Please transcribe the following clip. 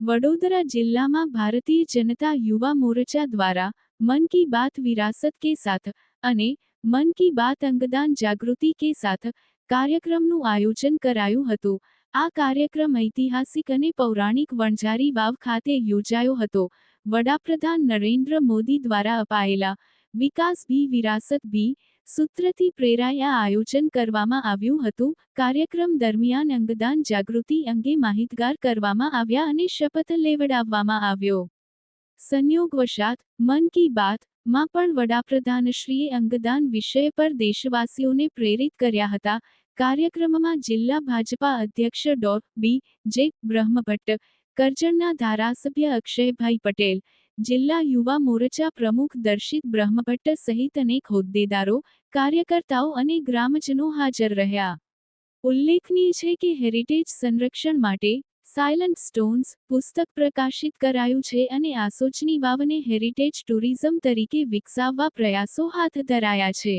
વડોદરા જિલ્લામાં ભારતીય જનતા યુવા મોરચા દ્વારા મન કી બાત વિરાસત કે સાથ અને મન કી બાત અંગદાન જાગૃતિ કે સાથ કાર્યક્રમનું આયોજન કરાયું હતું। આ કાર્યક્રમ ઐતિહાસિક અને પૌરાણિક વણઝારી વાવ ખાતે યોજાયો હતો। વડાપ્રધાન નરેન્દ્ર મોદી દ્વારા અપાયેલા વિકાસ ભી વિરાસત ભી સૂત્રથી પ્રેરાઈ આ આયોજન કરવામાં આવ્યું હતું। કાર્યક્રમ દરમિયાન અંગદાન જાગૃતિ અંગે માહિતગાર કરવામાં આવ્યા અને શપથ લેવડાવવામાં આવ્યો। સંયોગવશાત મન કી બાત માં પણ વડાપ્રધાનશ્રીએ અંગદાન વિષય પર દેશવાસીઓને પ્રેરિત કર્યા હતા। કાર્યક્રમમાં જિલ્લા ભાજપા અધ્યક્ષ ડો. બી. જે. બ્રહ્મભટ્ટ, કરજણના ધારાસભ્ય અક્ષયભાઈ પટેલ, જિલ્લા યુવા મોરચા પ્રમુખ દર્શિત બ્રહ્મભટ્ટ સહિત અનેક હોદ્દેદારો, કાર્યકર્તાઓ અને ગ્રામજનો હાજર રહ્યા। ઉલ્લેખનીય છે કે હેરિટેજ સંરક્ષણ માટે સાયલન્ટ સ્ટોન્સ પુસ્તક પ્રકાશિત કરાયું છે અને આસોચની વાવને હેરિટેજ ટુરિઝમ તરીકે વિકસાવવા પ્રયાસો હાથ ધરાયા છે।